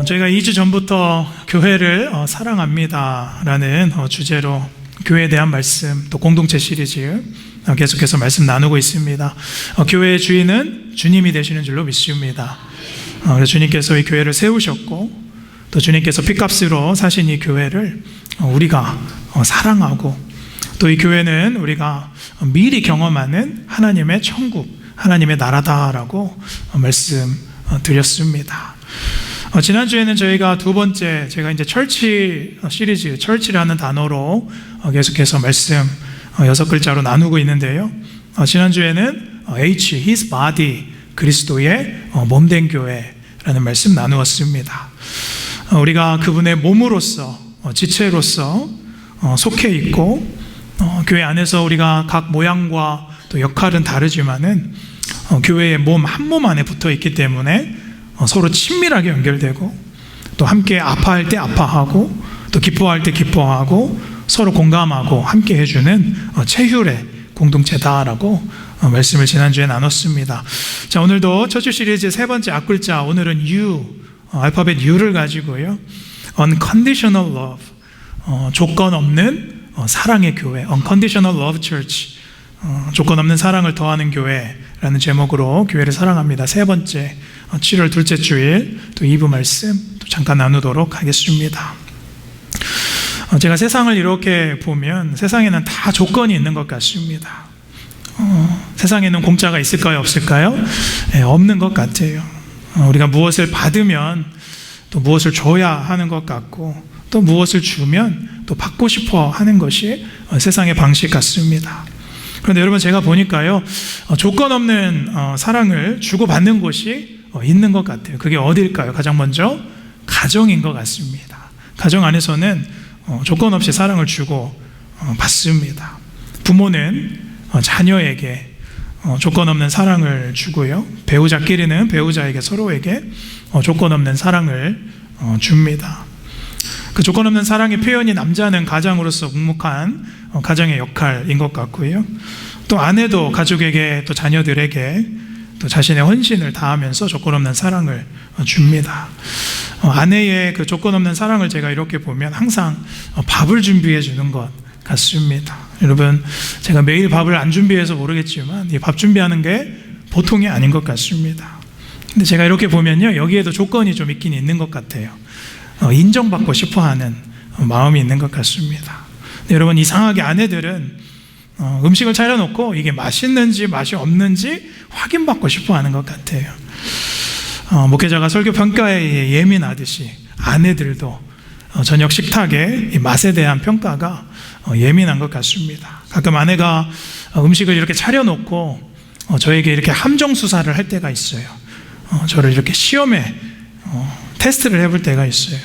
저희가 2주 전부터 교회를 사랑합니다라는 주제로 교회에 대한 말씀, 또 공동체 시리즈 계속해서 말씀 나누고 있습니다. 교회의 주인은 주님이 되시는 줄로 믿습니다. 그래서 주님께서 이 교회를 세우셨고, 또 주님께서 핏값으로 사신 이 교회를 우리가 사랑하고, 또 이 교회는 우리가 미리 경험하는 하나님의 천국, 하나님의 나라다라고 말씀 드렸습니다. 지난주에는 저희가 두 번째, 제가 이제 철치 시리즈, 철치라는 단어로 계속해서 말씀 6글자로 나누고 있는데요. 지난주에는 H, His body, 그리스도의 몸된 교회라는 말씀 나누었습니다. 우리가 그분의 몸으로서, 지체로서 속해 있고, 교회 안에서 우리가 각 모양과 또 역할은 다르지만은 교회의 몸, 한 몸 안에 붙어 있기 때문에 서로 친밀하게 연결되고, 또 함께 아파할 때 아파하고, 또 기뻐할 때 기뻐하고, 서로 공감하고 함께 해주는 체휼의 공동체다라고 말씀을 지난주에 나눴습니다. 자, 오늘도 처치 시리즈 세 번째 앞글자, 오늘은 U, 알파벳 U를 가지고요, Unconditional Love, 조건 없는 사랑의 교회, Unconditional Love Church, 조건 없는 사랑을 더하는 교회라는 제목으로 교회를 사랑합니다. 세 번째, 7월 둘째 주일 또 2부 말씀 또 잠깐 나누도록 하겠습니다. 제가 세상을 이렇게 보면 세상에는 다 조건이 있는 것 같습니다. 세상에는 공짜가 있을까요, 없을까요? 네, 없는 것 같아요. 우리가 무엇을 받으면 또 무엇을 줘야 하는 것 같고, 또 무엇을 주면 또 받고 싶어 하는 것이 세상의 방식 같습니다. 그런데 여러분, 제가 보니까요, 조건 없는 사랑을 주고받는 곳이 있는 것 같아요. 그게 어딜까요? 가장 먼저 가정인 것 같습니다. 가정 안에서는 조건 없이 사랑을 주고 받습니다. 부모는 자녀에게 조건 없는 사랑을 주고요, 배우자끼리는 배우자에게, 서로에게 조건 없는 사랑을 줍니다. 그 조건 없는 사랑의 표현이 남자는 가장으로서 묵묵한 가정의 역할인 것 같고요, 또 아내도 가족에게, 또 자녀들에게 또 자신의 헌신을 다하면서 조건 없는 사랑을 줍니다. 아내의 그 조건 없는 사랑을 제가 이렇게 보면 항상 밥을 준비해 주는 것 같습니다. 여러분, 제가 매일 밥을 안 준비해서 모르겠지만 이 밥 준비하는 게 보통이 아닌 것 같습니다. 근데 제가 이렇게 보면요, 여기에도 조건이 좀 있긴 있는 것 같아요. 인정받고 싶어 하는 마음이 있는 것 같습니다. 근데 여러분, 이상하게 아내들은 음식을 차려놓고 이게 맛있는지 맛이 없는지 확인받고 싶어 하는 것 같아요. 목회자가 설교 평가에 예민하듯이 아내들도 저녁 식탁의 이 맛에 대한 평가가 예민한 것 같습니다. 가끔 아내가 음식을 이렇게 차려놓고 저에게 이렇게 함정수사를 할 때가 있어요. 저를 이렇게 시험에 테스트를 해볼 때가 있어요.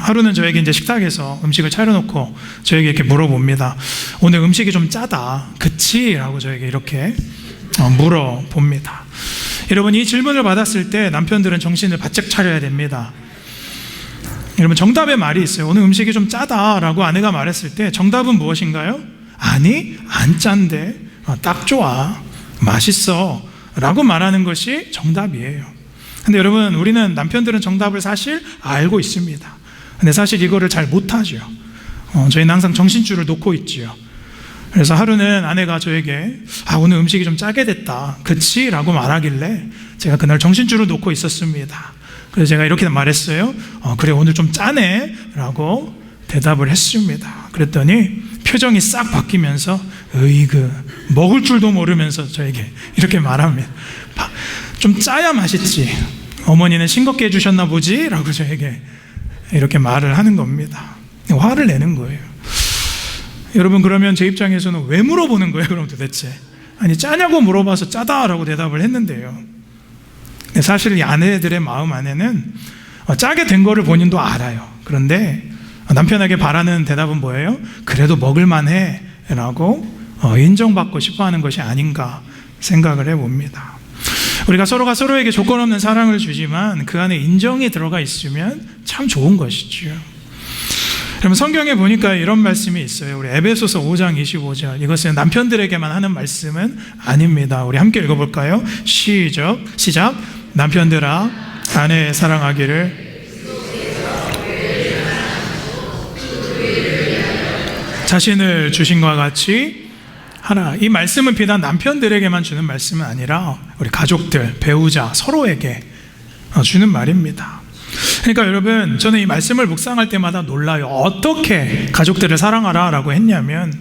하루는 저에게 이제 식탁에서 음식을 차려놓고 저에게 이렇게 물어봅니다. 오늘 음식이 좀 짜다, 그치? 라고 저에게 이렇게 물어봅니다. 여러분, 이 질문을 받았을 때 남편들은 정신을 바짝 차려야 됩니다. 여러분, 정답의 말이 있어요. 오늘 음식이 좀 짜다라고 아내가 말했을 때 정답은 무엇인가요? 아니, 안 짠데, 딱 좋아, 맛있어 라고 말하는 것이 정답이에요. 근데 여러분, 우리는, 남편들은 정답을 사실 알고 있습니다. 근데 사실 이거를 잘 못하죠. 저희는 항상 정신줄을 놓고 있지요. 그래서 하루는 아내가 저에게 오늘 음식이 좀 짜게 됐다, 그치? 라고 말하길래 제가 그날 정신줄을 놓고 있었습니다. 그래서 제가 이렇게 말했어요. 그래, 오늘 좀 짜네 라고 대답을 했습니다. 그랬더니 표정이 싹 바뀌면서 으이그, 먹을 줄도 모르면서 저에게 이렇게 말합니다. 좀 짜야 맛있지, 어머니는 싱겁게 해주셨나 보지? 라고 저에게 이렇게 말을 하는 겁니다. 화를 내는 거예요. 여러분, 그러면 제 입장에서는 왜 물어보는 거예요, 그럼 도대체? 아니, 짜냐고 물어봐서 짜다라고 대답을 했는데요. 사실 이 아내들의 마음 안에는 짜게 된 거를 본인도 알아요. 그런데 남편에게 바라는 대답은 뭐예요? 그래도 먹을만해 라고 인정받고 싶어 하는 것이 아닌가 생각을 해봅니다. 우리가 서로가 서로에게 조건 없는 사랑을 주지만 그 안에 인정이 들어가 있으면 참 좋은 것이죠. 그러면 성경에 보니까 이런 말씀이 있어요. 우리 에베소서 5장 25절. 이것은 남편들에게만 하는 말씀은 아닙니다. 우리 함께 읽어볼까요? 시작. 남편들아, 아내 사랑하기를 자신을 주신 것과 같이 하라. 이 말씀은 비단 남편들에게만 주는 말씀은 아니라 우리 가족들, 배우자, 서로에게 주는 말입니다. 그러니까 여러분, 저는 이 말씀을 묵상할 때마다 놀라요. 어떻게 가족들을 사랑하라 라고 했냐면,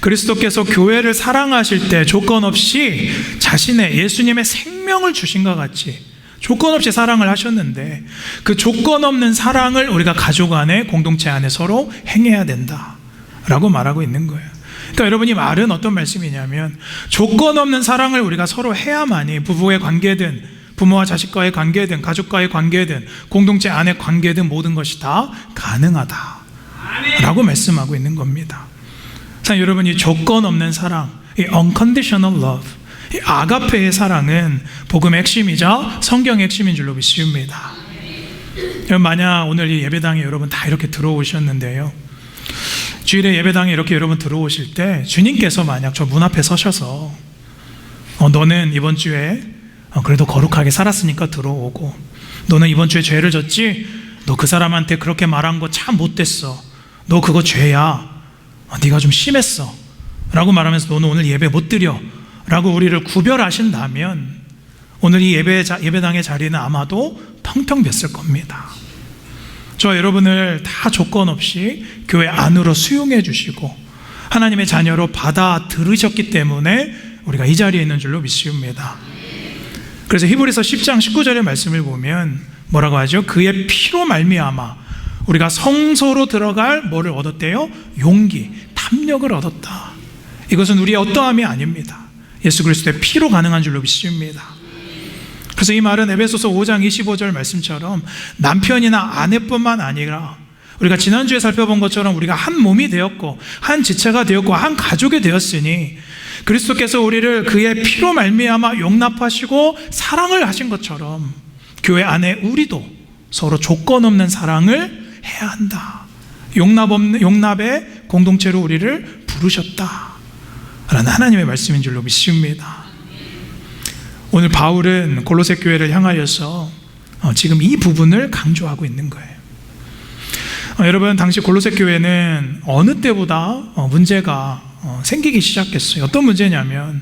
그리스도께서 교회를 사랑하실 때 조건 없이 자신의 예수님의 생명을 주신 것 같이 조건 없이 사랑을 하셨는데, 그 조건 없는 사랑을 우리가 가족 안에, 공동체 안에 서로 행해야 된다 라고 말하고 있는 거예요. 그러니까 여러분, 이 말은 어떤 말씀이냐면, 조건 없는 사랑을 우리가 서로 해야만이 부부의 관계든 부모와 자식과의 관계든 가족과의 관계든 공동체 안의 관계든 모든 것이 다 가능하다 라고 말씀하고 있는 겁니다. 자, 여러분, 이 조건 없는 사랑, 이 unconditional love, 이 아가페의 사랑은 복음의 핵심이자 성경의 핵심인 줄로 믿습니다. 여러분, 만약 오늘 이 예배당에 여러분 다 이렇게 들어오셨는데요, 주일에 예배당에 이렇게 여러분 들어오실 때 주님께서 만약 저 문 앞에 서셔서 너는 이번 주에 그래도 거룩하게 살았으니까 들어오고, 너는 이번 주에 죄를 졌지? 너 그 사람한테 그렇게 말한 거 참 못됐어. 너 그거 죄야. 네가 좀 심했어 라고 말하면서 너는 오늘 예배 못 드려 라고 우리를 구별하신다면, 오늘 이 예배당의 자리는 아마도 텅텅 비었을 겁니다. 저와 여러분을 다 조건 없이 교회 안으로 수용해 주시고 하나님의 자녀로 받아들으셨기 때문에 우리가 이 자리에 있는 줄로 믿습니다. 그래서 히브리서 10장 19절의 말씀을 보면 뭐라고 하죠? 그의 피로 말미암아 우리가 성소로 들어갈 뭐를 얻었대요? 용기, 탐력을 얻었다. 이것은 우리의 어떠함이 아닙니다. 예수 그리스도의 피로 가능한 줄로 믿습니다. 그래서 이 말은 에베소서 5장 25절 말씀처럼 남편이나 아내뿐만 아니라 우리가 지난주에 살펴본 것처럼 우리가 한 몸이 되었고 한 지체가 되었고 한 가족이 되었으니, 그리스도께서 우리를 그의 피로 말미암아 용납하시고 사랑을 하신 것처럼 교회 안에 우리도 서로 조건 없는 사랑을 해야 한다. 용납의 공동체로 우리를 부르셨다 라는 하나님의 말씀인 줄로 믿습니다. 오늘 바울은 골로새 교회를 향하여서 지금 이 부분을 강조하고 있는 거예요. 여러분, 당시 골로새 교회는 어느 때보다 문제가 생기기 시작했어요. 어떤 문제냐면,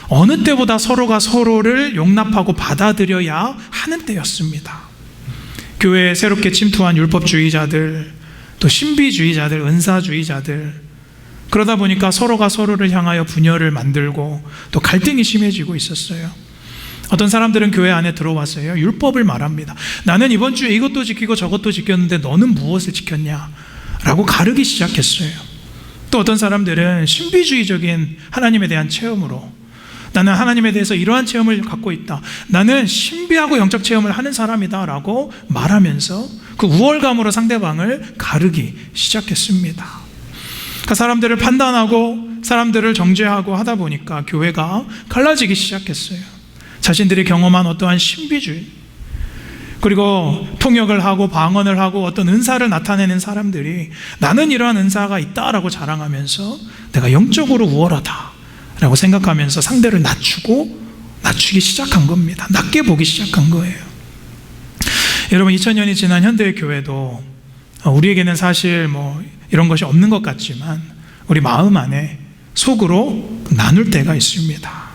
어느 때보다 서로가 서로를 용납하고 받아들여야 하는 때였습니다. 교회에 새롭게 침투한 율법주의자들, 또 신비주의자들, 은사주의자들, 그러다 보니까 서로가 서로를 향하여 분열을 만들고 또 갈등이 심해지고 있었어요. 어떤 사람들은 교회 안에 들어와서요, 율법을 말합니다. 나는 이번 주에 이것도 지키고 저것도 지켰는데 너는 무엇을 지켰냐 라고 가르기 시작했어요. 또 어떤 사람들은 신비주의적인 하나님에 대한 체험으로, 나는 하나님에 대해서 이러한 체험을 갖고 있다, 나는 신비하고 영적 체험을 하는 사람이다 라고 말하면서 그 우월감으로 상대방을 가르기 시작했습니다. 그러니까 사람들을 판단하고 사람들을 정죄하고 하다 보니까 교회가 갈라지기 시작했어요. 자신들이 경험한 어떠한 신비주의, 그리고 통역을 하고 방언을 하고 어떤 은사를 나타내는 사람들이 나는 이러한 은사가 있다라고 자랑하면서 내가 영적으로 우월하다라고 생각하면서 상대를 낮추기 시작한 겁니다. 낮게 보기 시작한 거예요. 여러분, 2000년이 지난 현대의 교회도 우리에게는 사실 이런 것이 없는 것 같지만 우리 마음 안에 속으로 나눌 때가 있습니다.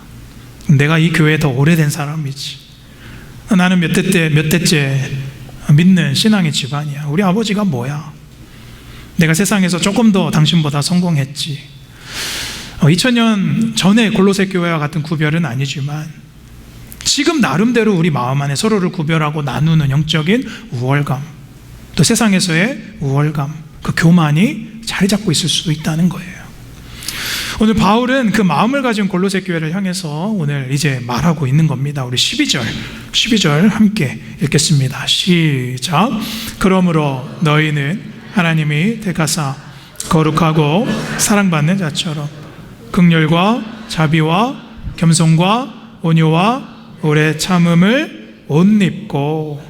내가 이 교회에 더 오래된 사람이지, 나는 몇 대째 믿는 신앙의 집안이야, 우리 아버지가 뭐야, 내가 세상에서 조금 더 당신보다 성공했지. 2000년 전에 골로새 교회와 같은 구별은 아니지만 지금 나름대로 우리 마음 안에 서로를 구별하고 나누는 영적인 우월감, 또 세상에서의 우월감, 그 교만이 자리 잡고 있을 수도 있다는 거예요. 오늘 바울은 그 마음을 가진 골로새 교회를 향해서 오늘 이제 말하고 있는 겁니다. 우리 12절 함께 읽겠습니다. 시작. 그러므로 너희는 하나님이 택하사 거룩하고 사랑받는 자처럼 긍휼과 자비와 겸손과 온유와 오래 참음을 옷 입고.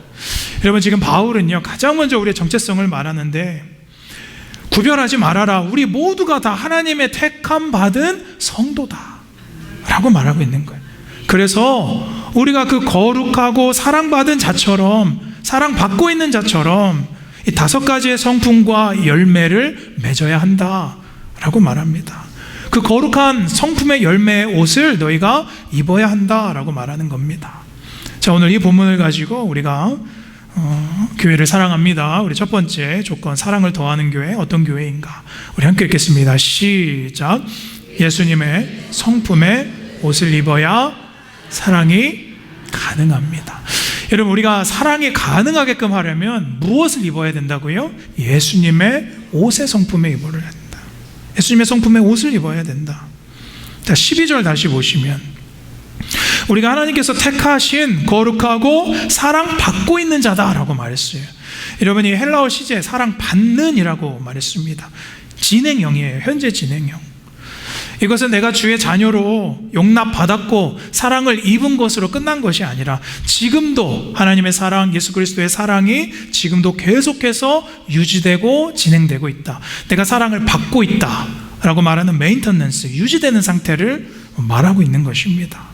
여러분, 지금 바울은요, 가장 먼저 우리의 정체성을 말하는데, 구별하지 말아라, 우리 모두가 다 하나님의 택함 받은 성도다 라고 말하고 있는 거예요. 그래서 우리가 그 거룩하고 사랑받은 자처럼, 사랑받고 있는 자처럼 이 5가지의 성품과 열매를 맺어야 한다 라고 말합니다. 그 거룩한 성품의 열매의 옷을 너희가 입어야 한다라고 말하는 겁니다. 자, 오늘 이 본문을 가지고 우리가 교회를 사랑합니다. 우리 첫 번째 조건, 사랑을 더하는 교회, 어떤 교회인가? 우리 함께 읽겠습니다. 시작. 예수님의 성품의 옷을 입어야 사랑이 가능합니다. 여러분, 우리가 사랑이 가능하게끔 하려면 무엇을 입어야 된다고요? 예수님의 옷의 성품에 입어야 된다. 예수님의 성품의 옷을 입어야 된다. 자, 12절 다시 보시면, 우리가 하나님께서 택하신 거룩하고 사랑받고 있는 자다라고 말했어요. 여러분이 헬라어 시제 사랑받는이라고 말했습니다. 진행형이에요. 현재 진행형. 이것은 내가 주의 자녀로 용납받았고 사랑을 입은 것으로 끝난 것이 아니라 지금도 하나님의 사랑, 예수 그리스도의 사랑이 지금도 계속해서 유지되고 진행되고 있다. 내가 사랑을 받고 있다 라고 말하는 메인터넌스, 유지되는 상태를 말하고 있는 것입니다.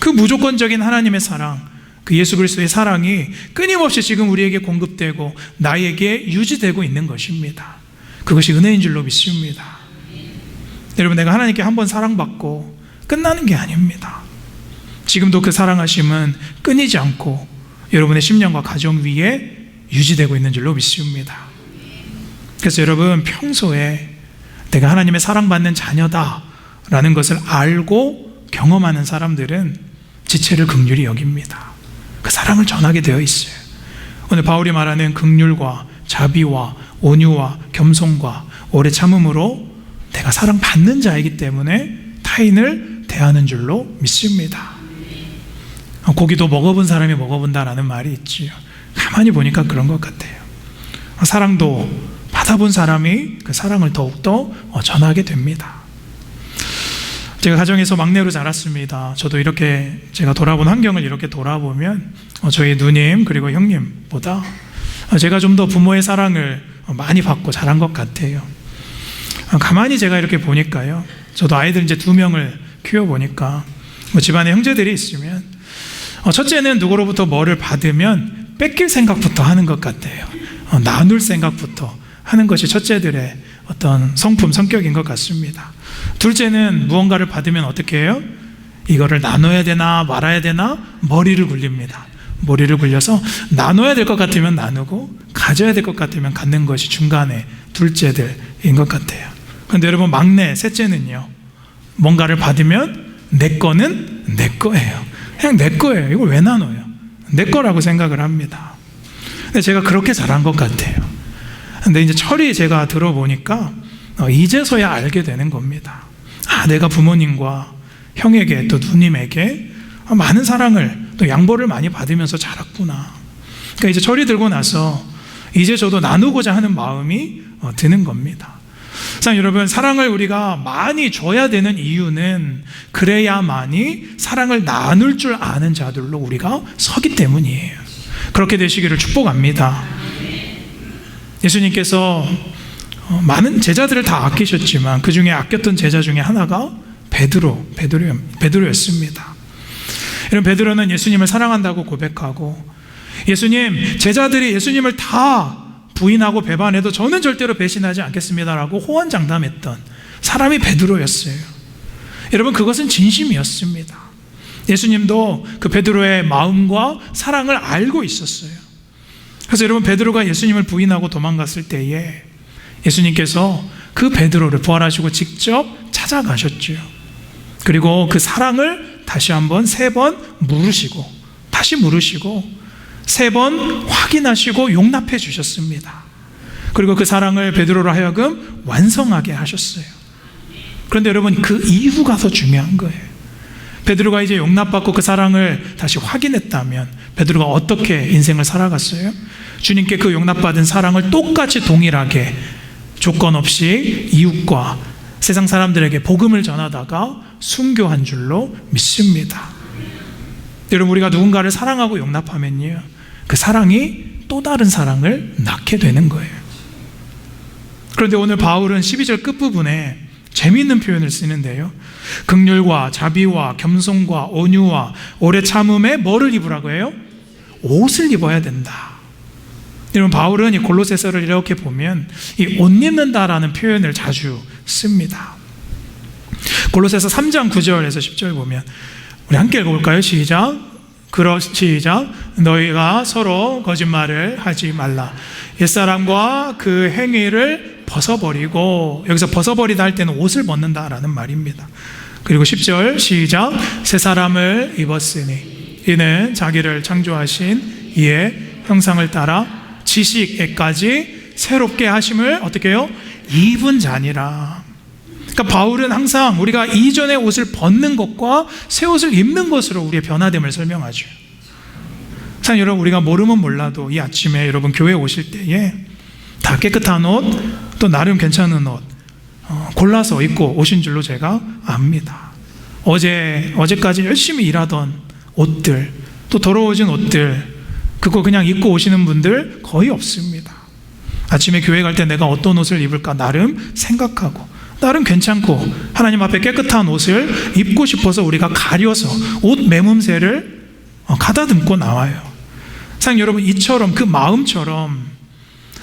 그 무조건적인 하나님의 사랑, 그 예수 그리스도의 사랑이 끊임없이 지금 우리에게 공급되고 나에게 유지되고 있는 것입니다. 그것이 은혜인 줄로 믿습니다. 여러분, 내가 하나님께 한번 사랑받고 끝나는 게 아닙니다. 지금도 그 사랑하심은 끊이지 않고 여러분의 심령과 가정 위에 유지되고 있는 줄로 믿습니다. 그래서 여러분, 평소에 내가 하나님의 사랑받는 자녀다라는 것을 알고 경험하는 사람들은 지체를 긍휼히 여깁니다. 그 사랑을 전하게 되어 있어요. 오늘 바울이 말하는 긍휼과 자비와 온유와 겸손과 오래 참음으로 내가 사랑받는 자이기 때문에 타인을 대하는 줄로 믿습니다. 고기도 먹어본 사람이 먹어본다라는 말이 있지요. 가만히 보니까 그런 것 같아요. 사랑도 받아본 사람이 그 사랑을 더욱더 전하게 됩니다. 제가 가정에서 막내로 자랐습니다. 저도 이렇게 제가 돌아본 환경을 이렇게 돌아보면 저희 누님 그리고 형님보다 제가 좀 더 부모의 사랑을 많이 받고 자란 것 같아요. 가만히 제가 이렇게 보니까요, 저도 아이들 이제 2명을 키워보니까 집안에 형제들이 있으면 첫째는 누구로부터 뭐를 받으면 뺏길 생각부터 하는 것 같아요. 나눌 생각부터 하는 것이 첫째들의 어떤 성품, 성격인 것 같습니다. 둘째는 무언가를 받으면 어떻게 해요? 이거를 나눠야 되나 말아야 되나 머리를 굴립니다. 머리를 굴려서 나눠야 될 것 같으면 나누고 가져야 될 것 같으면 갖는 것이 중간에 둘째들인 것 같아요. 그런데 여러분, 막내, 셋째는요, 뭔가를 받으면 내 거는 내 거예요. 그냥 내 거예요. 이걸 왜 나눠요? 내 거라고 생각을 합니다. 근데 제가 그렇게 자란 것 같아요. 근데 이제 철이 제가 들어보니까 이제서야 알게 되는 겁니다. 내가 부모님과 형에게 또 누님에게 많은 사랑을 또 양보를 많이 받으면서 자랐구나. 그러니까 이제 철이 들고 나서 이제 저도 나누고자 하는 마음이 드는 겁니다. 사랑 여러분, 사랑을 우리가 많이 줘야 되는 이유는 그래야만이 사랑을 나눌 줄 아는 자들로 우리가 서기 때문이에요. 그렇게 되시기를 축복합니다. 예수님께서 많은 제자들을 다 아끼셨지만 그 중에 아꼈던 제자 중에 하나가 베드로였습니다. 이런 베드로는 예수님을 사랑한다고 고백하고, 예수님, 제자들이 예수님을 다 부인하고 배반해도 저는 절대로 배신하지 않겠습니다라고 호언장담했던 사람이 베드로였어요. 여러분, 그것은 진심이었습니다. 예수님도 그 베드로의 마음과 사랑을 알고 있었어요. 그래서 여러분, 베드로가 예수님을 부인하고 도망갔을 때에 예수님께서 그 베드로를 부활하시고 직접 찾아가셨죠. 그리고 그 사랑을 다시 한번 3번 물으시고 다시 물으시고 3번 확인하시고 용납해 주셨습니다. 그리고 그 사랑을 베드로로 하여금 완성하게 하셨어요. 그런데 여러분, 그 이유가 더 중요한 거예요. 베드로가 이제 용납받고 그 사랑을 다시 확인했다면 베드로가 어떻게 인생을 살아갔어요? 주님께 그 용납받은 사랑을 똑같이 동일하게 조건 없이 이웃과 세상 사람들에게 복음을 전하다가 순교한 줄로 믿습니다. 여러분, 우리가 누군가를 사랑하고 용납하면요, 그 사랑이 또 다른 사랑을 낳게 되는 거예요. 그런데 오늘 바울은 12절 끝부분에 재미있는 표현을 쓰는데요, 긍휼과 자비와 겸손과 온유와 오래 참음에 뭐를 입으라고 해요? 옷을 입어야 된다. 여러분, 바울은 이 골로새서를 이렇게 보면 이 옷 입는다라는 표현을 자주 씁니다. 골로새서 3장 9절에서 10절 보면 우리 함께 읽어볼까요? 시작. 너희가 서로 거짓말을 하지 말라. 옛사람과 그 행위를 벗어버리고, 여기서 벗어버리다 할 때는 옷을 벗는다라는 말입니다. 그리고 10절 시작. 새 사람을 입었으니 이는 자기를 창조하신 이의 형상을 따라 지식에까지 새롭게 하심을 어떻게 해요? 입은 자니라. 그러니까 바울은 항상 우리가 이전의 옷을 벗는 것과 새 옷을 입는 것으로 우리의 변화됨을 설명하죠. 사실 여러분, 우리가 모르면 몰라도 이 아침에 여러분 교회 오실 때에 다 깨끗한 옷, 또 나름 괜찮은 옷 골라서 입고 오신 줄로 제가 압니다. 어제까지 열심히 일하던 옷들, 또 더러워진 옷들, 그거 그냥 입고 오시는 분들 거의 없습니다. 아침에 교회 갈 때 내가 어떤 옷을 입을까 나름 생각하고, 나름 괜찮고 하나님 앞에 깨끗한 옷을 입고 싶어서 우리가 가려서 옷 매문새를 가다듬고 나와요. 사실 여러분, 이처럼, 그 마음처럼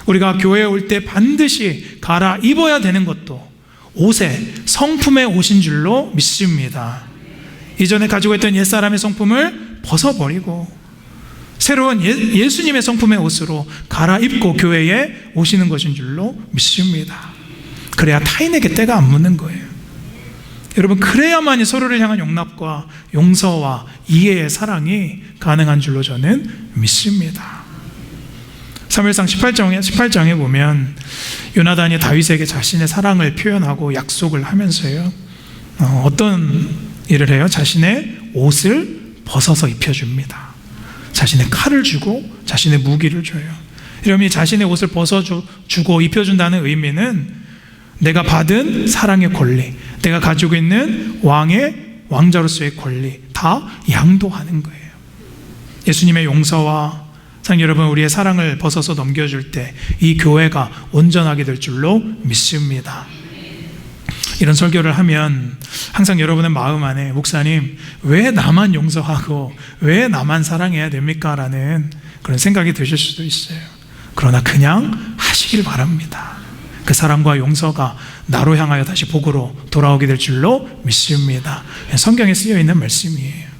우리가 교회에 올 때 반드시 갈아입어야 되는 것도 옷에, 성품의 옷인 줄로 믿습니다. 이전에 가지고 있던 옛사람의 성품을 벗어버리고 새로운 예수님의 성품의 옷으로 갈아입고 교회에 오시는 것인 줄로 믿습니다. 그래야 타인에게 때가 안 묻는 거예요. 여러분, 그래야만이 서로를 향한 용납과 용서와 이해의 사랑이 가능한 줄로 저는 믿습니다. 사무엘상 18장에 보면 요나단이 다윗에게 자신의 사랑을 표현하고 약속을 하면서요, 어떤 일을 해요? 자신의 옷을 벗어서 입혀줍니다. 자신의 칼을 주고 자신의 무기를 줘요. 여러분, 이 자신의 옷을 벗어주고 입혀준다는 의미는 내가 받은 사랑의 권리, 내가 가지고 있는 왕자로서의 권리 다 양도하는 거예요. 예수님의 용서와 여러분, 우리의 사랑을 벗어서 넘겨줄 때 이 교회가 온전하게 될 줄로 믿습니다. 이런 설교를 하면 항상 여러분의 마음 안에, 목사님 왜 나만 용서하고 왜 나만 사랑해야 됩니까? 라는 그런 생각이 드실 수도 있어요. 그러나 그냥 하시길 바랍니다. 그 사랑과 용서가 나로 향하여 다시 복으로 돌아오게 될 줄로 믿습니다. 성경에 쓰여 있는 말씀이에요.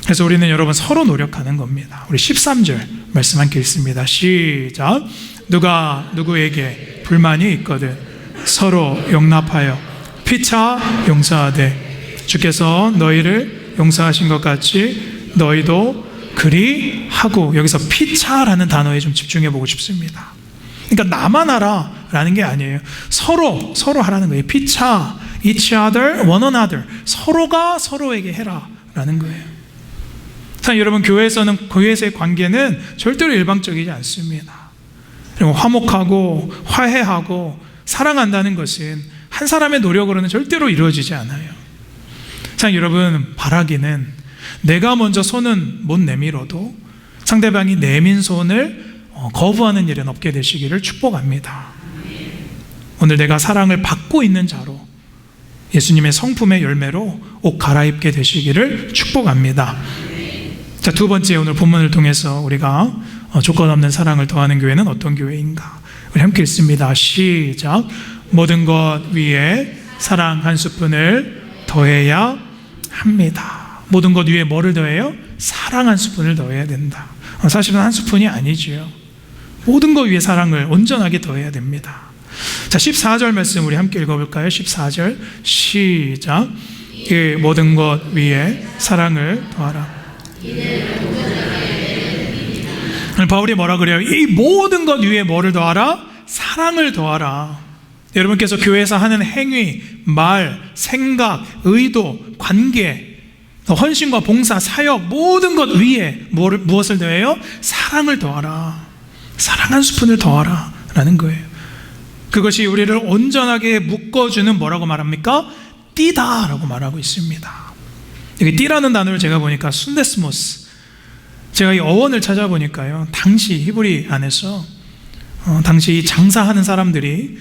그래서 우리는 여러분 서로 노력하는 겁니다. 우리 13절 말씀 함께 읽습니다. 시작. 누가 누구에게 불만이 있거든 서로 용납하여 피차 용서하되 주께서 너희를 용서하신 것 같이 너희도 그리 하고, 여기서 피차라는 단어에 좀 집중해 보고 싶습니다. 그러니까 나만 하라 라는 게 아니에요. 서로 하라는 거예요. 피차, each other, one another, 서로가 서로에게 해라 라는 거예요. 사실 여러분, 교회에서의 관계는 절대로 일방적이지 않습니다. 그리고 화목하고 화해하고 사랑한다는 것은 한 사람의 노력으로는 절대로 이루어지지 않아요. 사실 여러분, 바라기는 내가 먼저 손은 못 내밀어도 상대방이 내민 손을 거부하는 일은 없게 되시기를 축복합니다. 오늘 내가 사랑을 받고 있는 자로 예수님의 성품의 열매로 옷 갈아입게 되시기를 축복합니다. 자, 두 번째, 오늘 본문을 통해서 우리가 조건 없는 사랑을 더하는 교회는 어떤 교회인가? 우리 함께 읽습니다. 시작. 모든 것 위에 사랑 한 스푼을 더해야 합니다. 모든 것 위에 뭐를 더해요? 사랑 한 스푼을 더해야 된다. 사실은 한 스푼이 아니지요. 모든 것 위에 사랑을 온전하게 더해야 됩니다. 자, 14절 말씀 우리 함께 읽어볼까요? 14절 시작. 이 모든 것 위에 사랑을 더하라. 바울이 뭐라 그래요? 이 모든 것 위에 뭐를 더하라? 사랑을 더하라. 여러분께서 교회에서 하는 행위, 말, 생각, 의도, 관계, 헌신과 봉사, 사역, 모든 것 위에 무엇을 더해요? 사랑을 더하라. 사랑 한 스푼을 더하라 라는 거예요. 그것이 우리를 온전하게 묶어주는 뭐라고 말합니까? 띠다 라고 말하고 있습니다. 여기 띠라는 단어를 제가 보니까 순데스모스, 제가 이 어원을 찾아보니까요, 당시 히브리 안에서 당시 장사하는 사람들이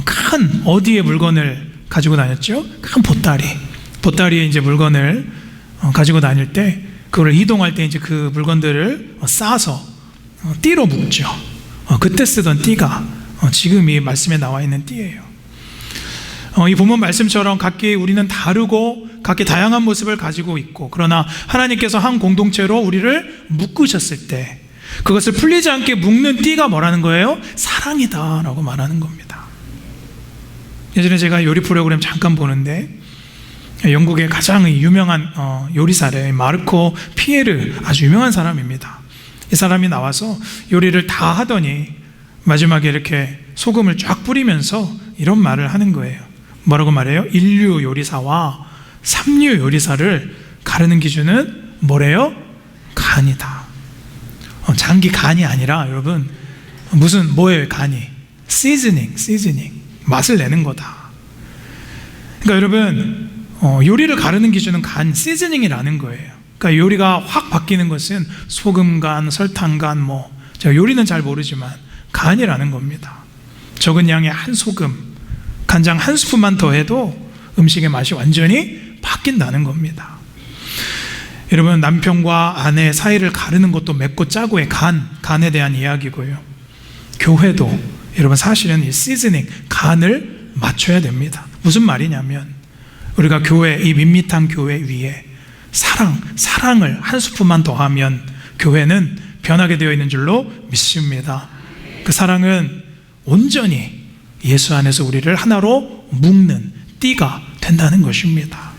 큰 어디에 물건을 가지고 다녔죠? 큰 보따리에 이제 물건을 가지고 다닐 때 그걸 이동할 때 이제 그 물건들을 싸서 띠로 묶죠. 그때 쓰던 띠가 지금 이 말씀에 나와 있는 띠예요. 이 본문 말씀처럼 각기 우리는 다르고 각기 다양한 모습을 가지고 있고, 그러나 하나님께서 한 공동체로 우리를 묶으셨을 때 그것을 풀리지 않게 묶는 띠가 뭐라는 거예요? 사랑이다 라고 말하는 겁니다. 예전에 제가 요리 프로그램 잠깐 보는데 영국의 가장 유명한 요리사래 마르코 피에르, 아주 유명한 사람입니다. 이 사람이 나와서 요리를 다 하더니 마지막에 이렇게 소금을 쫙 뿌리면서 이런 말을 하는 거예요. 뭐라고 말해요? 인류 요리사와 삼류 요리사를 가르는 기준은 뭐래요? 간이다. 장기 간이 아니라 여러분 뭐예요 간이? 시즈닝, 맛을 내는 거다. 그러니까 여러분 요리를 가르는 기준은 간, 시즈닝이라는 거예요. 그러니까 요리가 확 바뀌는 것은 소금 간, 설탕 간, 제가 요리는 잘 모르지만 간이라는 겁니다. 적은 양의 한 소금, 간장 한 스푼만 더해도 음식의 맛이 완전히 바뀐다는 겁니다. 여러분 남편과 아내 사이를 가르는 것도 맵고 짜고의 간에 대한 이야기고요. 교회도 여러분 사실은 이 시즈닝, 간을 맞춰야 됩니다. 무슨 말이냐면 우리가 이 밋밋한 교회 위에 사랑을 한 스푼만 더하면 교회는 변하게 되어 있는 줄로 믿습니다. 그 사랑은 온전히 예수 안에서 우리를 하나로 묶는 띠가 된다는 것입니다.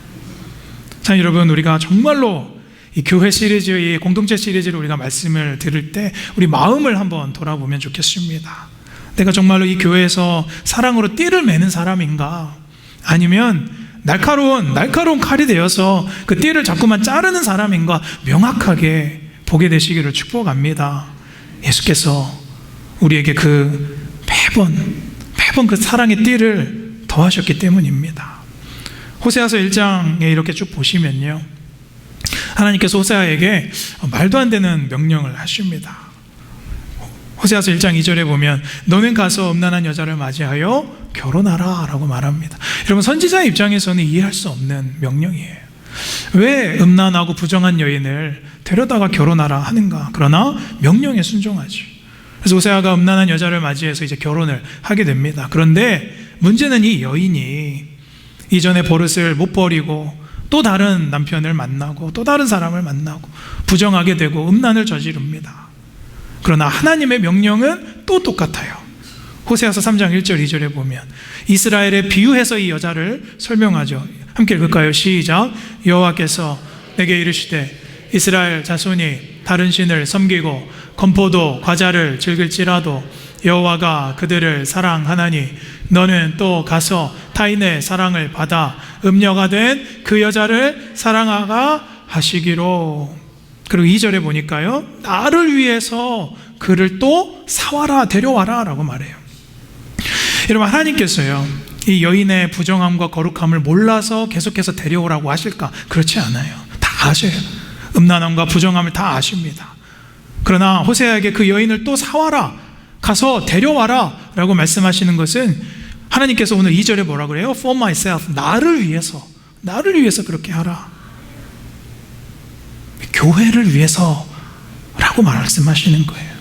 자, 여러분 우리가 정말로 이 교회 시리즈, 이 공동체 시리즈를 우리가 말씀을 들을 때 우리 마음을 한번 돌아보면 좋겠습니다. 내가 정말로 이 교회에서 사랑으로 띠를 매는 사람인가? 아니면 날카로운 칼이 되어서 그 띠를 자꾸만 자르는 사람인가? 명확하게 보게 되시기를 축복합니다. 예수께서 우리에게 매번 그 사랑의 띠를 더하셨기 때문입니다. 호세아서 1장에 이렇게 쭉 보시면요, 하나님께서 호세아에게 말도 안 되는 명령을 하십니다. 호세아서 1장 2절에 보면 너는 가서 음란한 여자를 맞이하여 결혼하라 라고 말합니다. 여러분 선지자의 입장에서는 이해할 수 없는 명령이에요. 왜 음란하고 부정한 여인을 데려다가 결혼하라 하는가? 그러나 명령에 순종하죠. 그래서 호세아가 음란한 여자를 맞이해서 이제 결혼을 하게 됩니다. 그런데 문제는 이 여인이 이전의 버릇을 못 버리고 또 다른 남편을 만나고 또 다른 사람을 만나고 부정하게 되고 음란을 저지릅니다. 그러나 하나님의 명령은 또 똑같아요. 호세아서 3장 1절 2절에 보면 이스라엘에 비유해서 이 여자를 설명하죠. 함께 읽을까요? 시작. 여호와께서 내게 이르시되 이스라엘 자손이 다른 신을 섬기고 건포도 과자를 즐길지라도 여호와가 그들을 사랑하나니 너는 또 가서 타인의 사랑을 받아 음녀가 된 그 여자를 사랑하가 하시기로. 그리고 2절에 보니까요, 나를 위해서 그를 또 사와라, 데려와라 라고 말해요. 여러분 하나님께서요 이 여인의 부정함과 거룩함을 몰라서 계속해서 데려오라고 하실까? 그렇지 않아요. 다 아셔요. 음란함과 부정함을 다 아십니다. 그러나 호세아에게 그 여인을 또 사와라, 가서 데려와라 라고 말씀하시는 것은 하나님께서 오늘 2절에 뭐라 그래요? For myself, 나를 위해서 그렇게 하라. 교회를 위해서라고 말씀하시는 거예요.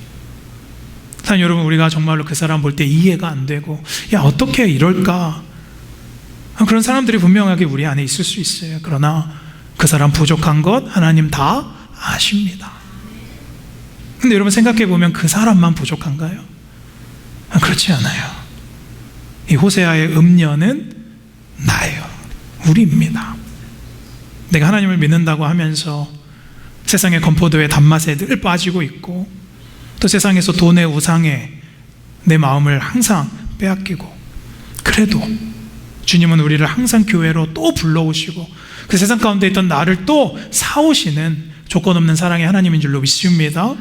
사실 여러분 우리가 정말로 그 사람 볼 때 이해가 안 되고 어떻게 이럴까? 그런 사람들이 분명하게 우리 안에 있을 수 있어요. 그러나 그 사람 부족한 것 하나님 다 아십니다. 근데 여러분 생각해 보면 그 사람만 부족한가요? 그렇지 않아요. 이 호세아의 음녀는 나예요. 우리입니다. 내가 하나님을 믿는다고 하면서 세상의 건포도의 단맛에 늘 빠지고 있고 또 세상에서 돈의 우상에 내 마음을 항상 빼앗기고, 그래도 주님은 우리를 항상 교회로 또 불러오시고 그 세상 가운데 있던 나를 또 사오시는 조건 없는 사랑의 하나님인 줄로 믿습니다.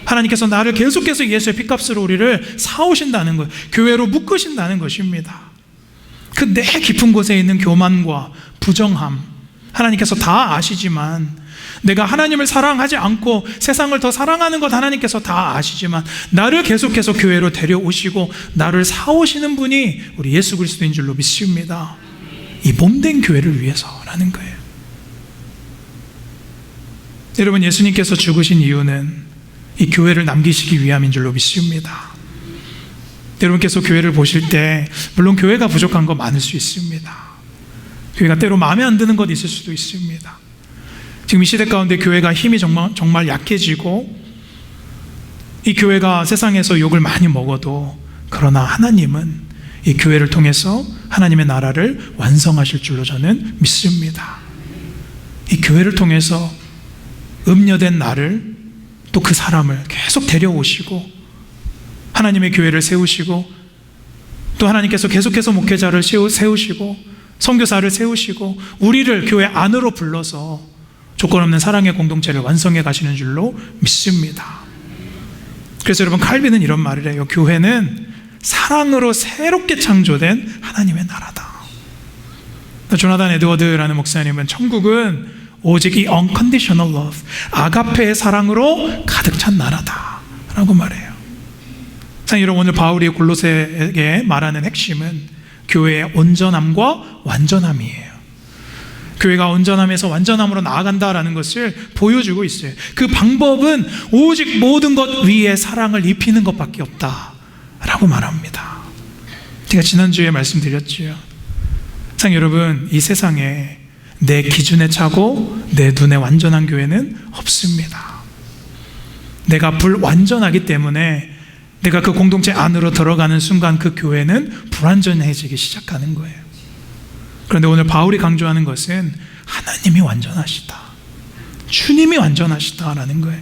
하나님께서 나를 계속해서 예수의 핏값으로 우리를 사오신다는 것, 교회로 묶으신다는 것입니다. 그 내 깊은 곳에 있는 교만과 부정함 하나님께서 다 아시지만, 내가 하나님을 사랑하지 않고 세상을 더 사랑하는 것 하나님께서 다 아시지만 나를 계속해서 교회로 데려오시고 나를 사오시는 분이 우리 예수 그리스도인 줄로 믿습니다. 이 몸된 교회를 위해서라는 거예요. 여러분 예수님께서 죽으신 이유는 이 교회를 남기시기 위함인 줄로 믿습니다. 여러분께서 교회를 보실 때 물론 교회가 부족한 거 많을 수 있습니다. 교회가 때로 마음에 안 드는 것 있을 수도 있습니다. 지금 이 시대 가운데 교회가 힘이 정말 약해지고 이 교회가 세상에서 욕을 많이 먹어도 그러나 하나님은 이 교회를 통해서 하나님의 나라를 완성하실 줄로 저는 믿습니다. 이 교회를 통해서 음녀된 나를 또 그 사람을 계속 데려오시고 하나님의 교회를 세우시고 또 하나님께서 계속해서 목회자를 세우시고 선교사를 세우시고 우리를 교회 안으로 불러서 조건 없는 사랑의 공동체를 완성해 가시는 줄로 믿습니다. 그래서 여러분 칼빈은 이런 말을 해요. 교회는 사랑으로 새롭게 창조된 하나님의 나라다. 조나단 에드워드라는 목사님은 천국은 오직 이 unconditional love, 아가페의 사랑으로 가득 찬 나라다 라고 말해요. 여러분, 오늘 바울이 골로새에게 말하는 핵심은 교회의 온전함과 완전함이에요. 교회가 온전함에서 완전함으로 나아간다라는 것을 보여주고 있어요. 그 방법은 오직 모든 것 위에 사랑을 입히는 것밖에 없다라고 말합니다. 제가 지난주에 말씀드렸지요. 여러분, 이 세상에 내 기준에 차고 내 눈에 완전한 교회는 없습니다. 내가 불완전하기 때문에 내가 그 공동체 안으로 들어가는 순간 그 교회는 불완전해지기 시작하는 거예요. 그런데 오늘 바울이 강조하는 것은 하나님이 완전하시다, 주님이 완전하시다라는 거예요.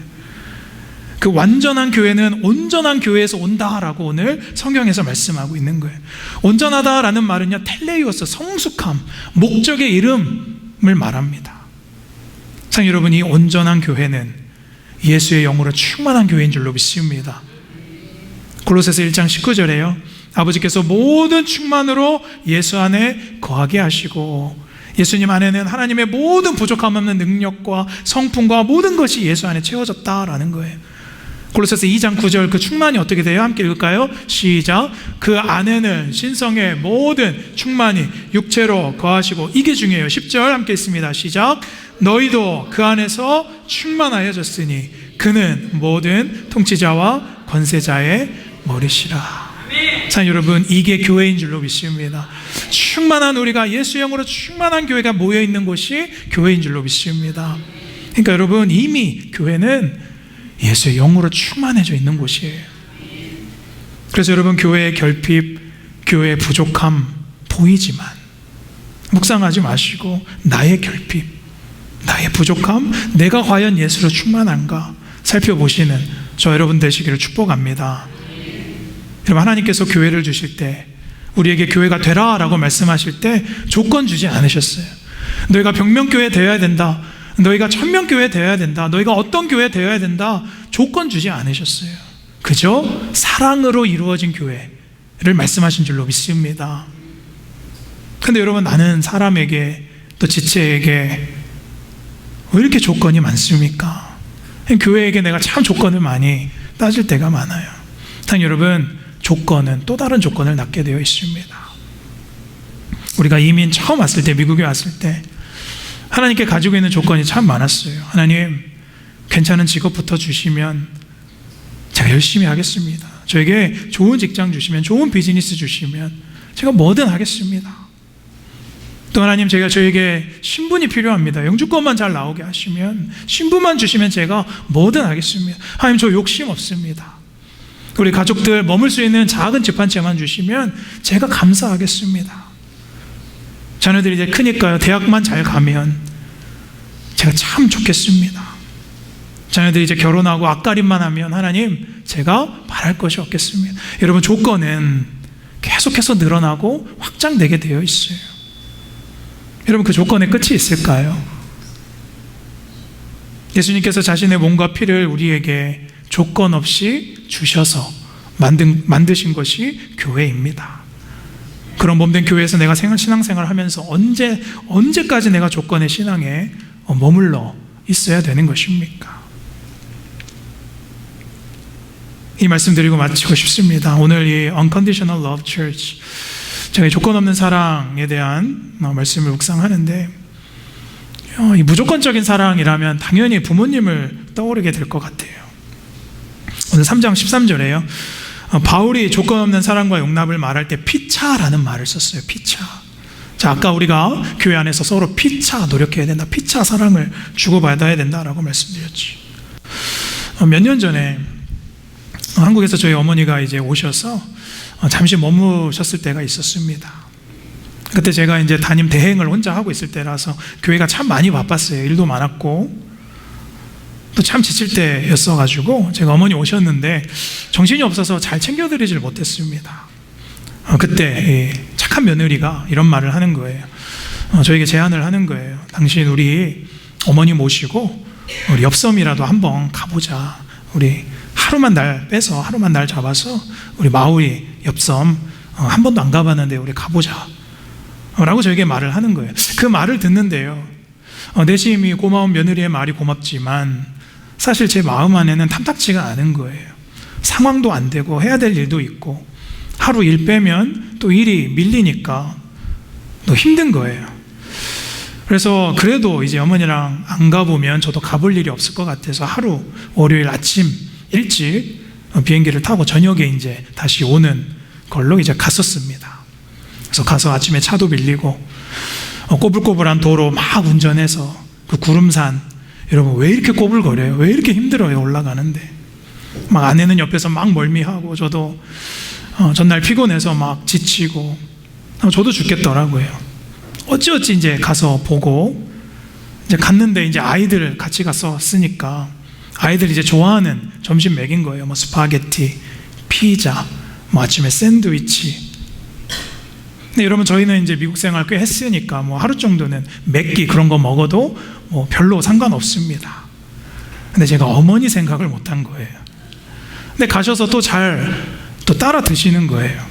그 완전한 교회는 온전한 교회에서 온다라고 오늘 성경에서 말씀하고 있는 거예요. 온전하다라는 말은요, 텔레이오스, 성숙함, 목적의 이름을 말합니다. 여러분, 이 온전한 교회는 예수의 영으로 충만한 교회인 줄로 믿습니다. 골로새서 1장 19절에요. 아버지께서 모든 충만으로 예수 안에 거하게 하시고 예수님 안에는 하나님의 모든 부족함 없는 능력과 성품과 모든 것이 예수 안에 채워졌다라는 거예요. 골로새서 2장 9절 그 충만이 어떻게 돼요? 함께 읽을까요? 시작. 그 안에는 신성의 모든 충만이 육체로 거하시고, 이게 중요해요. 10절 함께 읽습니다. 시작. 너희도 그 안에서 충만하여졌으니 그는 모든 통치자와 권세자의 머리시라. 자, 여러분, 이게 교회인 줄로 믿습니다. 충만한 우리가, 예수 영으로 충만한 교회가 모여있는 곳이 교회인 줄로 믿습니다. 그러니까 여러분, 이미 교회는 예수의 영으로 충만해져 있는 곳이에요. 그래서 여러분, 교회의 결핍, 교회의 부족함 보이지만 묵상하지 마시고 나의 결핍, 나의 부족함, 내가 과연 예수로 충만한가 살펴보시는 저 여러분 되시기를 축복합니다. 여러분, 하나님께서 교회를 주실 때, 우리에게 교회가 되라 라고 말씀하실 때 조건 주지 않으셨어요. 너희가 백명교회 되어야 된다, 너희가 천명교회 되어야 된다, 너희가 어떤 교회 되어야 된다, 조건 주지 않으셨어요. 그저 사랑으로 이루어진 교회를 말씀하신 줄로 믿습니다. 근데 여러분, 나는 사람에게 또 지체에게 왜 이렇게 조건이 많습니까? 교회에게 내가 참 조건을 많이 따질 때가 많아요. 여러분, 조건은 또 다른 조건을 낳게 되어 있습니다. 우리가 이민 처음 왔을 때, 미국에 왔을 때 하나님께 가지고 있는 조건이 참 많았어요. 하나님, 괜찮은 직업부터 주시면 제가 열심히 하겠습니다. 저에게 좋은 직장 주시면, 좋은 비즈니스 주시면 제가 뭐든 하겠습니다. 또 하나님, 저에게 신분이 필요합니다. 영주권만 잘 나오게 하시면, 신분만 주시면 제가 뭐든 하겠습니다. 하나님, 저 욕심 없습니다. 우리 가족들 머물 수 있는 작은 집 한 채만 주시면 제가 감사하겠습니다. 자녀들이 이제 크니까요, 대학만 잘 가면 제가 참 좋겠습니다. 자녀들이 이제 결혼하고 앞가림만 하면 하나님, 제가 바랄 것이 없겠습니다. 여러분, 조건은 계속해서 늘어나고 확장되게 되어 있어요. 여러분, 그 조건에 끝이 있을까요? 예수님께서 자신의 몸과 피를 우리에게 조건 없이 주셔서 만드신 것이 교회입니다. 그런 몸된 교회에서 내가 신앙생활을 하면서 언제까지 내가 조건의 신앙에 머물러 있어야 되는 것입니까? 이 말씀 드리고 마치고 싶습니다. 오늘 이 Unconditional Love Church, 제가 조건 없는 사랑에 대한 말씀을 묵상하는데, 이 무조건적인 사랑이라면 당연히 부모님을 떠오르게 될 것 같아요. 오늘 3장 13절에요. 바울이 조건 없는 사랑과 용납을 말할 때 피차라는 말을 썼어요. 피차. 자, 아까 우리가 교회 안에서 서로 피차 노력해야 된다. 피차 사랑을 주고받아야 된다라고 말씀드렸지. 몇 년 전에 한국에서 저희 어머니가 이제 오셔서 잠시 머무셨을 때가 있었습니다. 그때 제가 이제 담임 대행을 혼자 하고 있을 때라서 교회가 참 많이 바빴어요. 일도 많았고 또 참 지칠 때였어가지고 제가 어머니 오셨는데 정신이 없어서 잘 챙겨드리질 못했습니다. 그때 착한 며느리가 이런 말을 하는 거예요. 저에게 제안을 하는 거예요. 당신 우리 어머니 모시고 우리 엽섬이라도 한번 가보자. 우리 하루만 날 빼서 하루만 날 잡아서 우리 마우이 엽섬 한 번도 안 가봤는데 우리 가보자 라고 저에게 말을 하는 거예요. 그 말을 듣는데요, 내심이 고마운 며느리의 말이 고맙지만 사실 제 마음 안에는 탐탁지가 않은 거예요. 상황도 안 되고 해야 될 일도 있고 하루 일 빼면 또 일이 밀리니까 또 힘든 거예요. 그래서 그래도 이제 어머니랑 안 가보면 저도 가볼 일이 없을 것 같아서 하루 월요일 아침 일찍 비행기를 타고 저녁에 이제 다시 오는 걸로 이제 갔었습니다. 그래서 가서 아침에 차도 빌리고 꼬불꼬불한 도로 막 운전해서 그 구름산, 여러분 왜 이렇게 꼬불거려요? 왜 이렇게 힘들어요? 올라가는데 막 아내는 옆에서 막 멀미하고 저도 전날 피곤해서 막 지치고 저도 죽겠더라고요. 어찌어찌 이제 가서 보고 이제 갔는데 이제 아이들 같이 갔었으니까 아이들 이제 좋아하는 점심 먹인 거예요. 뭐 스파게티, 피자, 뭐 아침에 샌드위치. 근데 여러분 저희는 이제 미국 생활 꽤 했으니까 뭐 하루 정도는 맵기 그런 거 먹어도 뭐 별로 상관없습니다. 근데 제가 어머니 생각을 못한 거예요. 근데 가셔서 또 또 따라 드시는 거예요.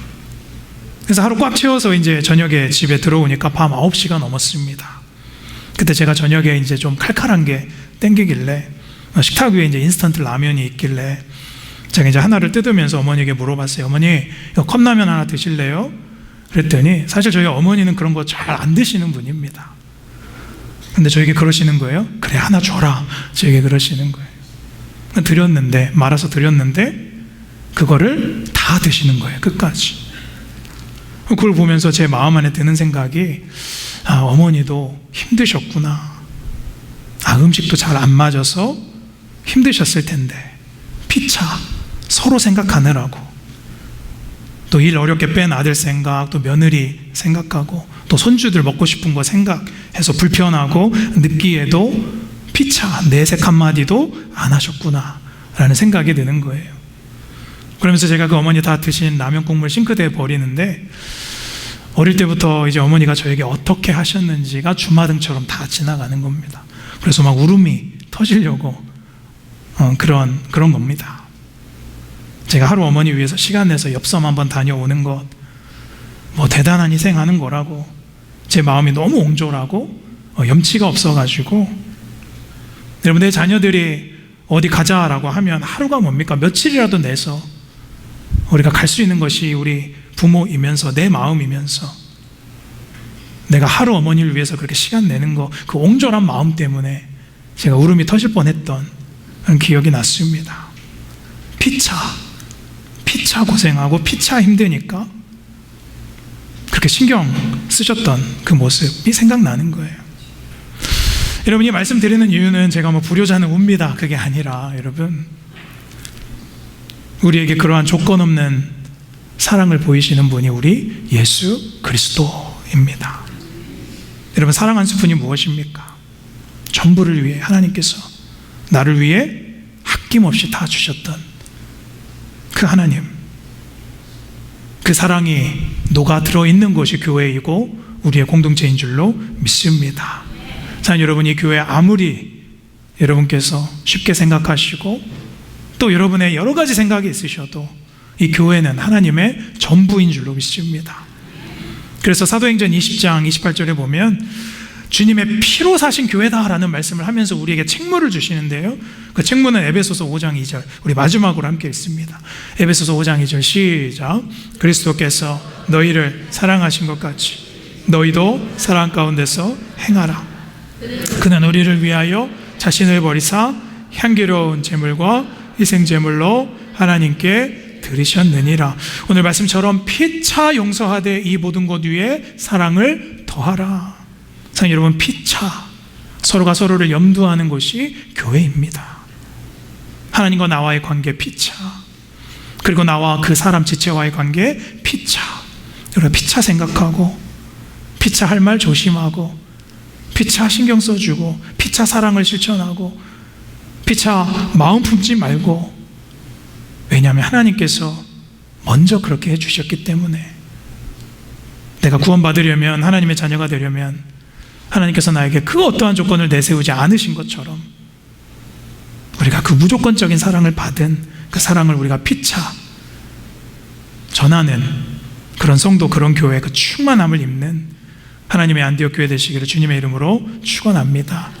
그래서 하루 꽉 채워서 이제 저녁에 집에 들어오니까 밤 9시가 넘었습니다. 그때 제가 저녁에 이제 좀 칼칼한 게 땡기길래 식탁 위에 이제 인스턴트 라면이 있길래 제가 이제 하나를 뜯으면서 어머니에게 물어봤어요. 어머니, 이거 컵라면 하나 드실래요? 그랬더니 사실 저희 어머니는 그런 거 잘 안 드시는 분입니다. 근데 저에게 그러시는 거예요. 그래, 하나 줘라. 저에게 그러시는 거예요. 드렸는데, 말아서 드렸는데 그거를 다 드시는 거예요. 끝까지. 그걸 보면서 제 마음 안에 드는 생각이, 어머니도 힘드셨구나. 음식도 잘 안 맞아서 힘드셨을 텐데 피차 서로 생각하느라고 또 일 어렵게 뺀 아들 생각, 또 며느리 생각하고 또 손주들 먹고 싶은 거 생각해서 불편하고 늦기에도 피차 내색 한마디도 안 하셨구나 라는 생각이 드는 거예요. 그러면서 제가 그 어머니 다 드신 라면 국물 싱크대에 버리는데 어릴 때부터 이제 어머니가 저에게 어떻게 하셨는지가 주마등처럼 다 지나가는 겁니다. 그래서 막 울음이 터지려고 그런 겁니다. 제가 하루 어머니 위해서 시간 내서 엽섬 한번 다녀오는 것, 뭐 대단한 희생하는 거라고 제 마음이 너무 옹졸하고 염치가 없어가지고, 여러분 내 자녀들이 어디 가자라고 하면 하루가 뭡니까? 며칠이라도 내서 우리가 갈 수 있는 것이 우리 부모이면서 내 마음이면서 내가 하루 어머니를 위해서 그렇게 시간 내는 거, 그 옹졸한 마음 때문에 제가 울음이 터질 뻔했던 그런 기억이 났습니다. 피차 고생하고 피차 힘드니까 그렇게 신경 쓰셨던 그 모습이 생각나는 거예요. 여러분이 말씀드리는 이유는 제가 뭐 불효자는 웁니다 그게 아니라, 여러분 우리에게 그러한 조건 없는 사랑을 보이시는 분이 우리 예수 그리스도입니다. 여러분 사랑 한 스푼이 무엇입니까? 전부를 위해 하나님께서 나를 위해 아낌없이 다 주셨던 그 하나님, 그 사랑이 녹아 들어있는 것이 교회이고 우리의 공동체인 줄로 믿습니다. 자, 여러분 이 교회 아무리 여러분께서 쉽게 생각하시고 또 여러분의 여러 가지 생각이 있으셔도 이 교회는 하나님의 전부인 줄로 믿습니다. 그래서 사도행전 20장 28절에 보면 주님의 피로 사신 교회다라는 말씀을 하면서 우리에게 책무를 주시는데요, 그 책무는 에베소서 5장 2절, 우리 마지막으로 함께 읽습니다. 에베소서 5장 2절 시작. 그리스도께서 너희를 사랑하신 것 같이 너희도 사랑 가운데서 행하라. 그는 우리를 위하여 자신을 버리사 향기로운 제물과 희생 제물로 하나님께 들으셨느니라. 오늘 말씀처럼 피차 용서하되 이 모든 것 위에 사랑을 더하라. 사랑하는 여러분, 피차, 서로가 서로를 염두하는 곳이 교회입니다. 하나님과 나와의 관계 피차, 그리고 나와 그 사람 지체와의 관계 피차. 여러분, 피차 생각하고, 피차 할 말 조심하고, 피차 신경 써주고, 피차 사랑을 실천하고, 피차 마음 품지 말고. 왜냐하면 하나님께서 먼저 그렇게 해주셨기 때문에. 내가 구원받으려면, 하나님의 자녀가 되려면 하나님께서 나에게 그 어떠한 조건을 내세우지 않으신 것처럼 우리가 그 무조건적인 사랑을 받은 그 사랑을 우리가 피차 전하는 그런 성도, 그런 교회, 그 충만함을 입는 하나님의 안디옥 교회 되시기를 주님의 이름으로 축원합니다.